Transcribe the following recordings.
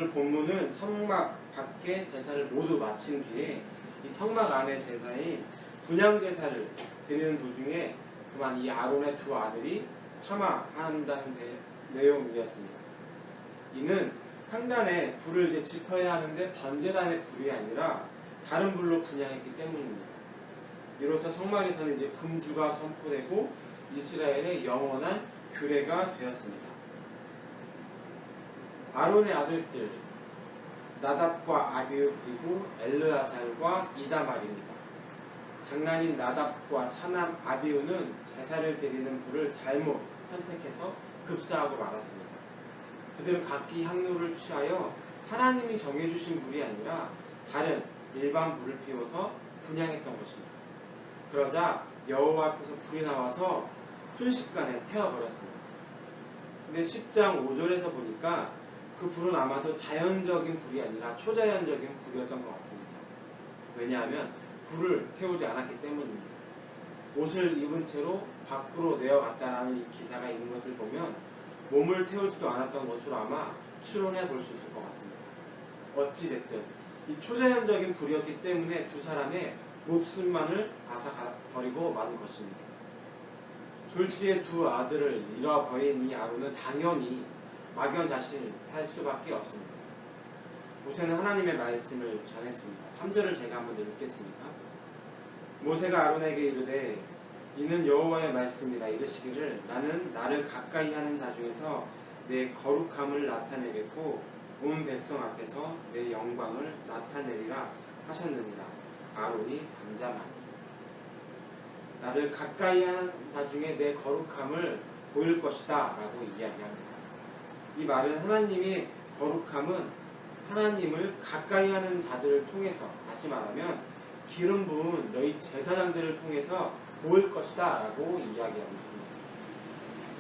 오늘 본문은 성막 밖에 제사를 모두 마친 뒤에 이 성막 안의 제사인 분향 제사를 드리는 도중에 그만 이 아론의 두 아들이 사망한다는 내용이었습니다. 이는 향단에 불을 이제 지펴야 하는데 번제단의 불이 아니라 다른 불로 분향했기 때문입니다. 이로써 성막에서는 이제 금주가 선포되고 이스라엘의 영원한 규례가 되었습니다. 아론의 아들들 나답과 아비후 그리고 엘르아살과 이다말입니다. 장남인 나답과 차남 아비후는 제사를 드리는 불을 잘못 선택해서 급사하고 말았습니다. 그들은 각기 향로를 취하여 하나님이 정해주신 불이 아니라 다른 일반 불을 피워서 분향했던 것입니다. 그러자 여호와 앞에서 불이 나와서 순식간에 태워버렸습니다. 근데 10장 5절에서 보니까 그 불은 아마도 자연적인 불이 아니라 초자연적인 불이었던 것 같습니다. 왜냐하면 불을 태우지 않았기 때문입니다. 옷을 입은 채로 밖으로 내어갔다라는 이 기사가 있는 것을 보면 몸을 태우지도 않았던 것으로 아마 추론해 볼 수 있을 것 같습니다. 어찌됐든 이 초자연적인 불이었기 때문에 두 사람의 목숨만을 앗아버리고 마는 것입니다. 졸지의 두 아들을 잃어버린 이 아론은 당연히 막연자실할 수밖에 없습니다. 모세는 하나님의 말씀을 전했습니다. 3절을 제가 한번 읽겠습니다. 모세가 아론에게 이르되 이는 여호와의 말씀이라 이르시기를 나는 나를 가까이 하는 자 중에서 내 거룩함을 나타내겠고 온 백성 앞에서 내 영광을 나타내리라 하셨느니라. 아론이 잠잠하니 나를 가까이 하는 자 중에 내 거룩함을 보일 것이다 라고 이야기합니다. 이 말은 하나님의 거룩함은 하나님을 가까이 하는 자들을 통해서, 다시 말하면 기름 부은 너희 제사장들을 통해서 보일 것이다 라고 이야기하고 있습니다.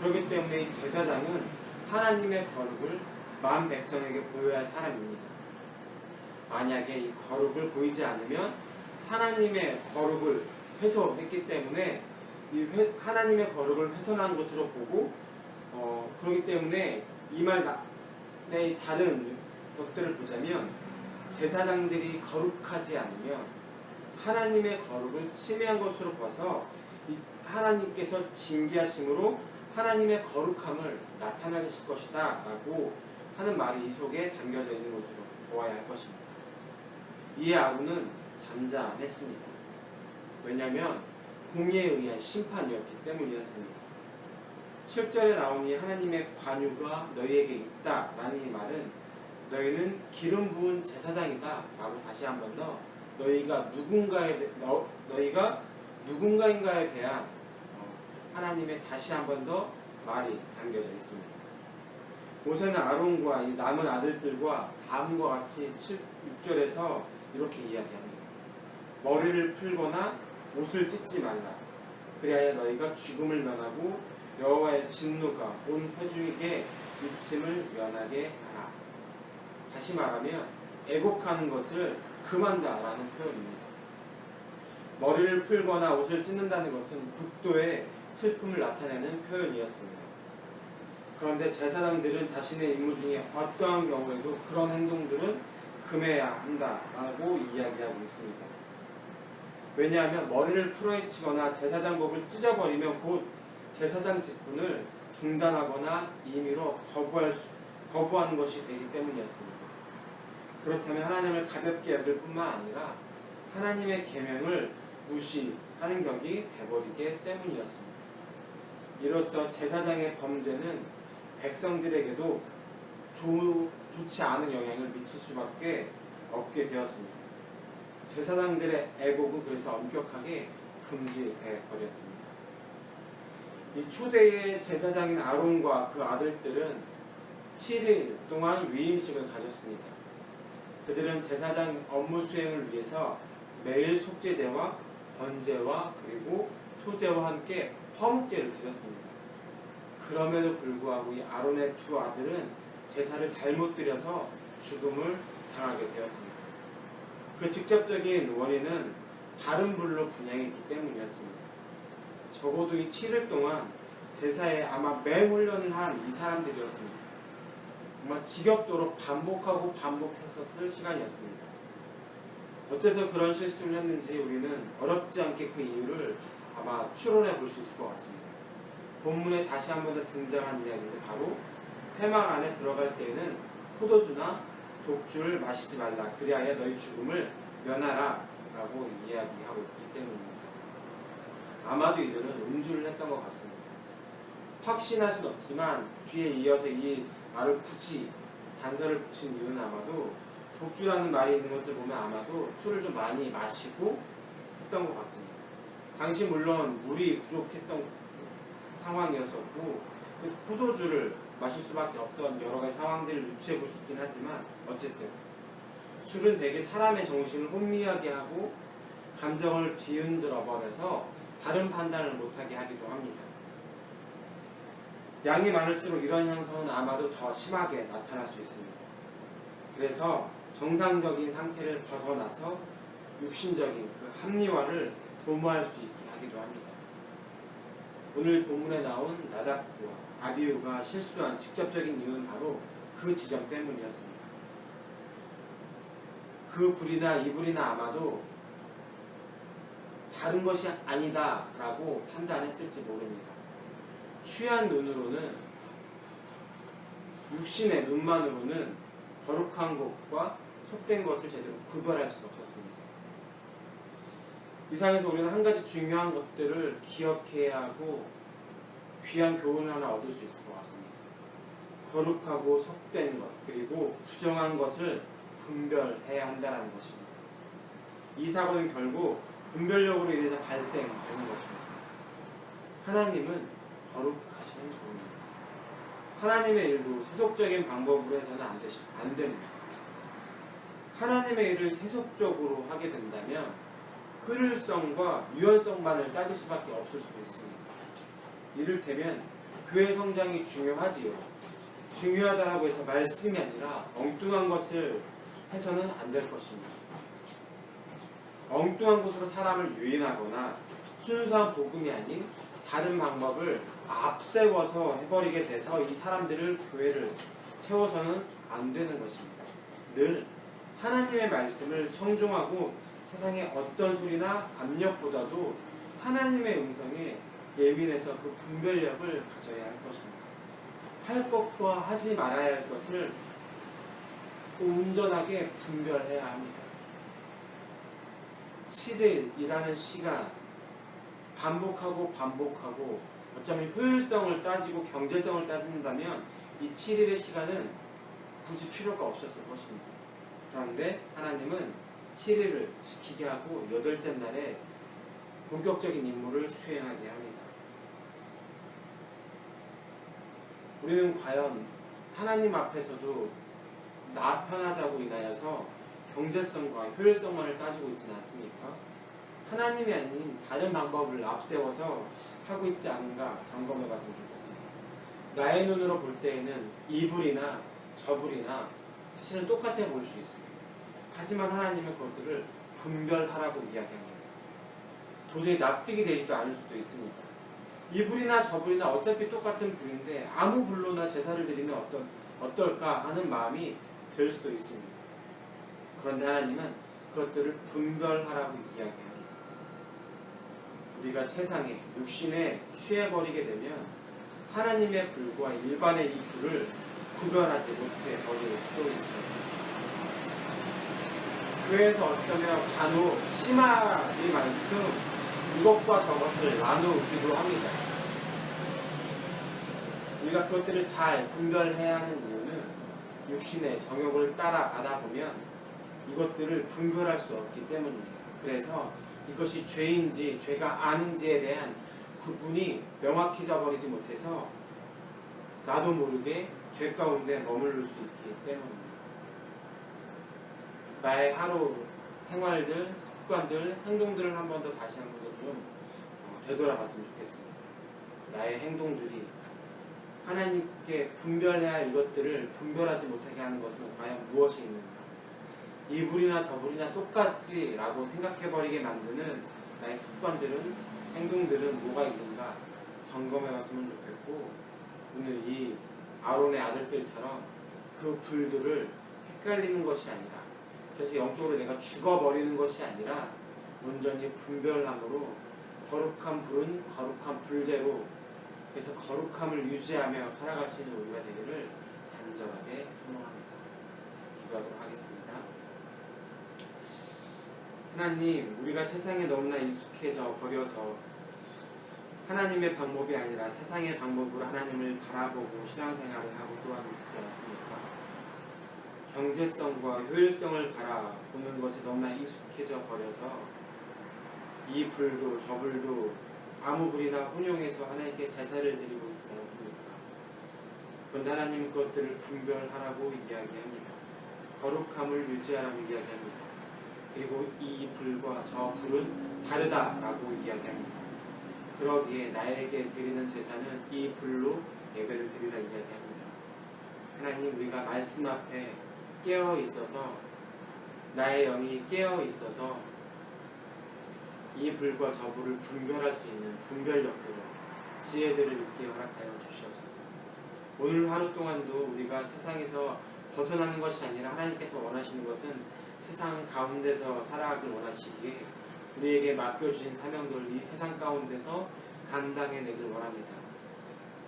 그렇기 때문에 이 제사장은 하나님의 거룩을 만 백성에게 보여야 할 사람입니다. 만약에 이 거룩을 보이지 않으면 하나님의 거룩을 훼손했기 때문에 이 하나님의 거룩을 훼손한 것으로 보고 그렇기 때문에 이 말의 다른 것들을 보자면 제사장들이 거룩하지 않으면 하나님의 거룩을 침해한 것으로 봐서 하나님께서 징계하심으로 하나님의 거룩함을 나타내실 것이다 라고 하는 말이 이 속에 담겨져 있는 것으로 보아야 할 것입니다. 이에 아론은 잠잠했습니다. 왜냐하면 공의에 의한 심판이었기 때문이었습니다. 7절에 나오니 하나님의 관유가 너희에게 있다 라는 이 말은 너희는 기름 부은 제사장이다 라고 다시 한 번 더 너희가 누군가인가에 대한 하나님의 다시 한 번 더 말이 담겨져 있습니다. 모세는 아론과 이 남은 아들들과 다음과 같이 6절에서 이렇게 이야기합니다. 머리를 풀거나 옷을 찢지 말라. 그리하여 너희가 죽음을 면하고 여호와의 진노가 온 회중에게 미침을 면하게 하라. 다시 말하면 애곡하는 것을 금한다라는 표현입니다. 머리를 풀거나 옷을 찢는다는 것은 극도의 슬픔을 나타내는 표현이었습니다. 그런데 제사장들은 자신의 임무 중에 어떠한 경우에도 그런 행동들은 금해야 한다라고 이야기하고 있습니다. 왜냐하면 머리를 풀어헤치거나 제사장복을 찢어버리면 곧 제사장 직분을 중단하거나 임의로 거부하는 것이 되기 때문이었습니다. 그렇다면 하나님을 가볍게 여길 뿐만 아니라 하나님의 계명을 무시하는 격이 돼버리기 때문이었습니다. 이로써 제사장의 범죄는 백성들에게도 좋지 않은 영향을 미칠 수밖에 없게 되었습니다. 제사장들의 애곡은 그래서 엄격하게 금지되어 버렸습니다. 이 초대의 제사장인 아론과 그 아들들은 7일 동안 위임식을 가졌습니다. 그들은 제사장 업무 수행을 위해서 매일 속죄제와 번제와 그리고 소제와 함께 화목제를 드렸습니다. 그럼에도 불구하고 이 아론의 두 아들은 제사를 잘못 드려서 죽음을 당하게 되었습니다. 그 직접적인 원인은 다른 불로 분향했기 때문이었습니다. 적어도 이 7일 동안 제사에 아마 맹훈련을 한 이 사람들이었습니다. 정말 지겹도록 반복하고 반복했었을 시간이었습니다. 어째서 그런 실수를 했는지 우리는 어렵지 않게 그 이유를 아마 추론해 볼 수 있을 것 같습니다. 본문에 다시 한 번 더 등장한 이야기인데 바로 회막 안에 들어갈 때에는 포도주나 독주를 마시지 말라 그리하여 너희 죽음을 면하라 라고 이야기하고 있기 때문입니다. 아마도 이들은 음주를 했던 것 같습니다. 확신할 수는 없지만 뒤에 이어서 이 말을 굳이 단서를 붙인 이유는 아마도 독주라는 말이 있는 것을 보면 아마도 술을 좀 많이 마시고 했던 것 같습니다. 당시 물론 물이 부족했던 상황이었었고 그래서 포도주를 마실 수밖에 없던 여러 가지 상황들을 유추해 볼 수 있긴 하지만 어쨌든 술은 대개 사람의 정신을 혼미하게 하고 감정을 뒤흔들어 버려서 다른 판단을 못하게 하기도 합니다. 양이 많을수록 이런 현상은 아마도 더 심하게 나타날 수 있습니다. 그래서 정상적인 상태를 벗어나서 육신적인 그 합리화를 도모할 수 있게 하기도 합니다. 오늘 본문에 나온 나답과 아비후가 실수한 직접적인 이유는 바로 그 지점 때문이었습니다. 그 불이나 이 불이나 아마도 다른 것이 아니다 라고 판단했을지 모릅니다. 취한 눈으로는 육신의 눈만으로는 거룩한 것과 속된 것을 제대로 구별할 수 없었습니다. 이 상에서 우리는 한 가지 중요한 것들을 기억해야 하고 귀한 교훈을 하나 얻을 수 있을 것 같습니다. 거룩하고 속된 것 그리고 부정한 것을 분별해야 한다는 것입니다. 이 사고는 결국 분별력으로 인해서 발생되는 것입니다. 하나님은 거룩하시는 분입니다. 하나님의 일도 세속적인 방법으로 해서는 안 됩니다. 하나님의 일을 세속적으로 하게 된다면 효율성과 유연성만을 따질 수밖에 없을 수도 있습니다. 이를테면 교회 성장이 중요하지요. 중요하다고 해서 말씀이 아니라 엉뚱한 것을 해서는 안 될 것입니다. 엉뚱한 곳으로 사람을 유인하거나 순수한 복음이 아닌 다른 방법을 앞세워서 해버리게 돼서 이 사람들을 교회를 채워서는 안 되는 것입니다. 늘 하나님의 말씀을 청중하고 세상의 어떤 소리나 압력보다도 하나님의 음성에 예민해서 그 분별력을 가져야 할 것입니다. 할 것과 하지 말아야 할 것을 온전하게 분별해야 합니다. 7일이라는 시간 반복하고 어쩌면 효율성을 따지고 경제성을 따진다면 이 7일의 시간은 굳이 필요가 없었을 것입니다. 그런데 하나님은 7일을 지키게 하고 8째 날에 본격적인 임무를 수행하게 합니다. 우리는 과연 하나님 앞에서도 나 편하자고 인하여서 경제성과 효율성만을 따지고 있지는 않습니까? 하나님이 아닌 다른 방법을 앞세워서 하고 있지 않은가 점검해 봤으면 좋겠습니다. 나의 눈으로 볼 때에는 이 불이나 저 불이나 사실은 똑같아 보일 수 있습니다. 하지만 하나님은 그것들을 분별하라고 이야기합니다. 도저히 납득이 되지도 않을 수도 있습니다. 이 불이나 저 불이나 어차피 똑같은 불인데 아무 불로나 제사를 드리면 어떨까 하는 마음이 들 수도 있습니다. 그런데 하나님은 그것들을 분별하라고 이야기합니다. 우리가 세상에 육신에 취해버리게 되면 하나님의 불과 일반의 이 불을 구별하지 못해 버릴 수도 있습니다. 교회에서 어쩌면 간혹 심하리만큼 이것과 저것을 나누기도 합니다. 우리가 그것들을 잘 분별해야 하는 이유는 육신의 정욕을 따라가다 보면 이것들을 분별할 수 없기 때문입니다. 그래서 이것이 죄인지 죄가 아닌지에 대한 구분이 명확해져 버리지 못해서 나도 모르게 죄 가운데 머무를 수 있기 때문입니다. 나의 하루 생활들, 습관들, 행동들을 한 번 더 다시 한 번 더 좀 되돌아봤으면 좋겠습니다. 나의 행동들이 하나님께 분별해야 할 이것들을 분별하지 못하게 하는 것은 과연 무엇이 있는가? 이 불이나 저 불이나 똑같지 라고 생각해버리게 만드는 나의 습관들은, 행동들은 뭐가 있는가 점검해봤으면 좋겠고 오늘 이 아론의 아들들처럼 그 그 불들을 헷갈리는 것이 아니라, 그래서 영적으로 내가 죽어버리는 것이 아니라 온전히 분별함으로 거룩한 불은 거룩한 불대로, 그래서 거룩함을 유지하며 살아갈 수 있는 우리가 되기를 간절하게 소망합니다. 기도하도록 하겠습니다. 하나님, 우리가 세상에 너무나 익숙해져 버려서 하나님의 방법이 아니라 세상의 방법으로 하나님을 바라보고 신앙생활을 하고 또한 있지 않습니까? 경제성과 효율성을 바라보는 것에 너무나 익숙해져 버려서 이 불도 저 불도 아무 불이나 혼용해서 하나님께 제사를 드리고 있지 않습니까? 그런데 하나님 것들을 분별하라고 이야기합니다. 거룩함을 유지하라고 이야기합니다. 그리고 이 불과 저 불은 다르다라고 이야기합니다. 그러기에 나에게 드리는 제사는 이 불로 예배를 드리라 이야기합니다. 하나님, 우리가 말씀 앞에 깨어 있어서, 나의 영이 깨어 있어서 이 불과 저 불을 분별할 수 있는 분별력들을, 지혜들을 있게 허락하여 주시옵소서. 오늘 하루 동안도 우리가 세상에서 벗어나는 것이 아니라 하나님께서 원하시는 것은 세상 가운데서 살아가길 원하시기에 우리에게 맡겨주신 사명들을 이 세상 가운데서 감당해내길 원합니다.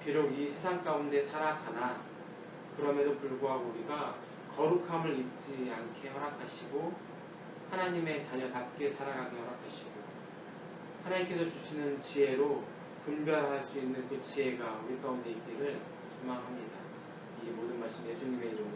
비록 이 세상 가운데 살아가나 그럼에도 불구하고 우리가 거룩함을 잊지 않게 허락하시고 하나님의 자녀답게 살아가게 허락하시고 하나님께서 주시는 지혜로 분별할 수 있는 그 지혜가 우리 가운데 있기를 소망합니다. 이 모든 말씀 예수님의 이름으로